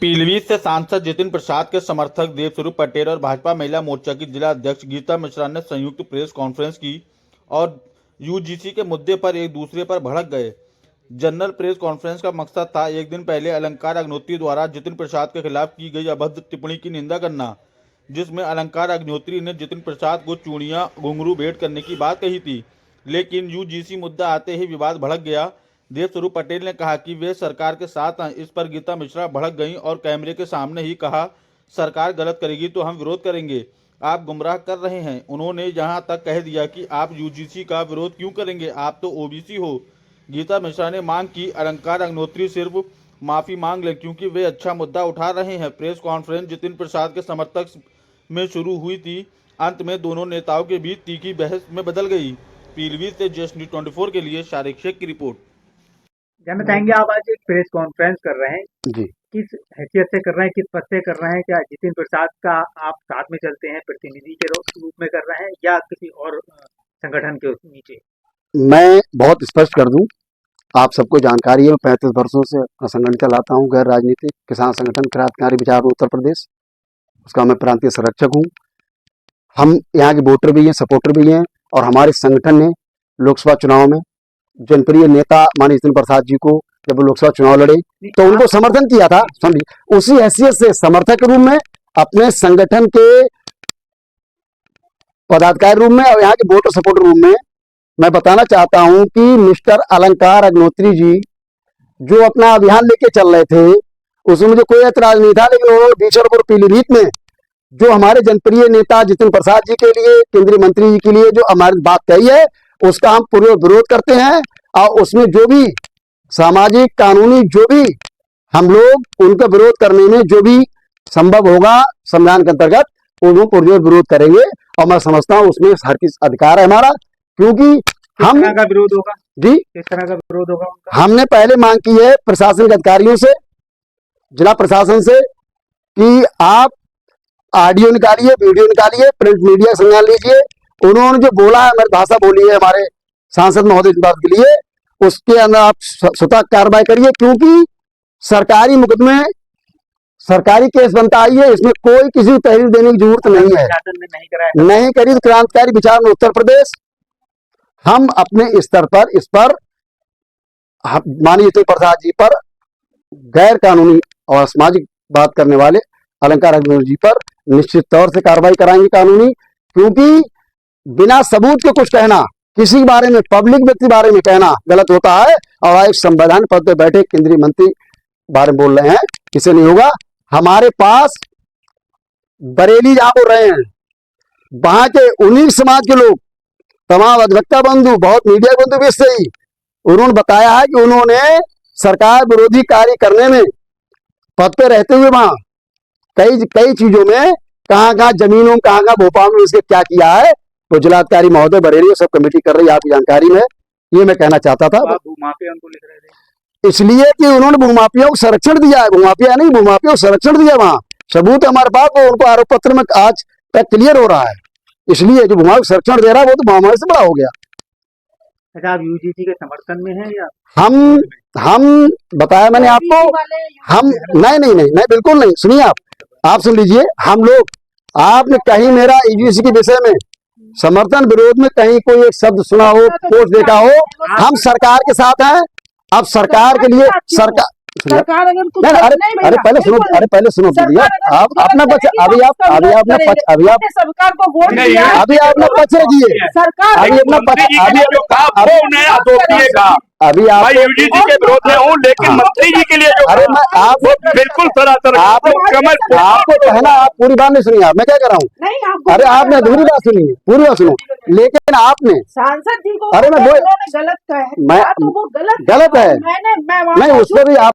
पीलीभीत से सांसद जितिन प्रसाद के समर्थक देवस्वरूप पटेल और भाजपा महिला मोर्चा की जिला अध्यक्ष गीता मिश्रा ने संयुक्त प्रेस कॉन्फ्रेंस की और यूजीसी के मुद्दे पर एक दूसरे पर भड़क गए। जनरल प्रेस कॉन्फ्रेंस का मकसद था एक दिन पहले अलंकार अग्निहोत्री द्वारा जितिन प्रसाद के खिलाफ की गई अभद्र टिप्पणी की निंदा करना, जिसमें अलंकार अग्निहोत्री ने जितिन प्रसाद को चूड़ियां घुंघरू भेंट करने की बात कही थी। लेकिन यूजीसी मुद्दा आते ही विवाद भड़क गया। देवस्वरूप पटेल ने कहा कि वे सरकार के साथ हैं। इस पर गीता मिश्रा भड़क गईं और कैमरे के सामने ही कहा, सरकार गलत करेगी तो हम विरोध करेंगे, आप गुमराह कर रहे हैं। उन्होंने यहाँ तक कह दिया कि आप यूजीसी का विरोध क्यों करेंगे, आप तो ओबीसी हो। गीता मिश्रा ने मांग की अलंकार अग्निहोत्री सिर्फ माफ़ी मांग लें क्योंकि वे अच्छा मुद्दा उठा रहे हैं। प्रेस कॉन्फ्रेंस जितिन प्रसाद के समर्थक में शुरू हुई थी, अंत में दोनों नेताओं के बीच तीखी बहस में बदल गई। पीलीभीत से जस्ट न्यूज़ 24 के लिए शारिक शेख की रिपोर्ट। जानना चाहेंगे, आप आज एक प्रेस कॉन्फ्रेंस कर रहे हैं जी। किस हैसियत से कर रहे हैं, किस पद से कर रहे हैं? क्या जितिन प्रसाद का आप साथ में चलते हैं, प्रतिनिधि के रूप में कर रहे हैं या किसी और संगठन के नीचे? मैं बहुत स्पष्ट कर दूं, आप सबको जानकारी है, मैं 35 वर्षों से अपना संगठन चलाता हूं, गैर राजनीतिक किसान संगठन क्रांतिकारी विचार उत्तर प्रदेश, उसका मैं प्रांतीय संरक्षक हूं। हम यहाँ के वोटर भी हैं, सपोर्टर भी हैं और हमारे संगठन ने लोकसभा चुनाव में जनप्रिय नेता माननीय जितिन प्रसाद जी को जब वो लोकसभा चुनाव लड़े तो उनको समर्थन किया था। समझिए, उसी हैसियत से समर्थक के रूप में, अपने संगठन के पदाधिकारी रूप में और यहाँ के वोटर सपोर्टर रूप में मैं बताना चाहता हूं कि मिस्टर अलंकार अग्निहोत्री जी जो अपना अभियान लेके चल रहे थे उसमें मुझे कोई ऐतराज नहीं था, लेकिन उन्होंने बीचरपुर पीलीभीत में जो हमारे जनप्रिय नेता जितिन प्रसाद जी के लिए, केंद्रीय मंत्री जी के लिए जो हमारी बात कही है उसका हम पूरे विरोध करते हैं और उसमें जो भी सामाजिक कानूनी जो भी हम लोग उनका विरोध करने में जो भी संभव होगा संविधान के अंतर्गत उनको पुरजोर विरोध करेंगे। और मैं समझता हूँ उसमें हर किस अधिकार है हमारा, क्योंकि हम का विरोध होगा जी किस तरह का विरोध होगा उनका? हमने पहले मांग की है प्रशासनिक अधिकारियों से, जिला प्रशासन से कि आप ऑडियो निकालिए, वीडियो निकालिए, प्रिंट मीडिया संज्ञान लीजिए। उन्होंने जो बोला है, हमारी भाषा बोली है हमारे सांसद महोदय की बात के लिए, उसके अंदर आप स्वतः कार्रवाई करिए, क्योंकि सरकारी मुकदमे सरकारी केस बनता आई है, इसमें कोई किसी तहरीर देने की जरूरत नहीं है। नहीं करी तो क्रांतिकारी विचार में उत्तर प्रदेश हम अपने स्तर पर इस पर माननीय जितिन प्रसाद जी पर गैर कानूनी और सामाजिक बात करने वाले अलंकार अग्निहोत्री जी पर निश्चित तौर से कार्रवाई कराएंगे कानूनी, क्योंकि बिना सबूत के कुछ कहना, किसी के बारे में, पब्लिक व्यक्ति के बारे में कहना गलत होता है। और एक संवैधानिक पद पर बैठे केंद्रीय मंत्री बारे में बोल रहे हैं, इसे नहीं होगा। हमारे पास बरेली जहां बोल रहे हैं, वहां के उन्हीं समाज के लोग, तमाम अधिवक्ता बंधु, बहुत मीडिया बंधु भी सही, उन्होंने बताया है कि उन्होंने सरकार विरोधी कार्य करने में पद पे रहते हुए वहां कई चीजों में कहां जमीनों में कहां भोपाल में इसके क्या किया है, तो जिलाधिकारी महोदय बरेली सब कमेटी कर रही है, आपकी जानकारी में। ये मैं कहना चाहता था। भूमाफिया उनको लिख रहे थे इसलिए कि उन्होंने भूमाफियाओं को संरक्षण दिया है, भूमाफिया नहीं, भूमाफिया को संरक्षण दिया, वहां सबूत हमारे पास, वो उनको आरोप पत्र में आज तक क्लियर हो रहा है। इसलिए जो भूमि संरक्षण दे रहा है वो तो महामारी से बड़ा हो गया। अच्छा, आप यूजीसी के समर्थन में हैं या? हम बताया मैंने आपको, हम नहीं बिल्कुल नहीं। सुनिए, आप सुन लीजिए, हम लोग, आपने कहीं मेरा यूजीसी के विषय में समर्थन विरोध में कहीं कोई एक शब्द सुना हो, पोस्ट देखा हो? हम सरकार के साथ हैं। अब सरकार के लिए सरकार अरे पहले सुनो, पहले सुनो भैया, आप अपना पक्ष अभी आप अपना पक्ष अभी आप अपना पक्ष रखिए, अभी अपना पक्ष अभी आप यूजीसी के विरोध में हूँ, लेकिन मंत्री जी के लिए अरे मैं आप बिल्कुल सरासर आपको कहना, आप पूरी बात नहीं सुनिए, मैं क्या कर रहा हूँ? अरे आपने अधूरी बात सुनी, पूरी बात सुनो। लेकिन आपने सांसद जी को अरे मैं गलत कहा, मैं तो वो गलत है, नहीं उस पर भी आप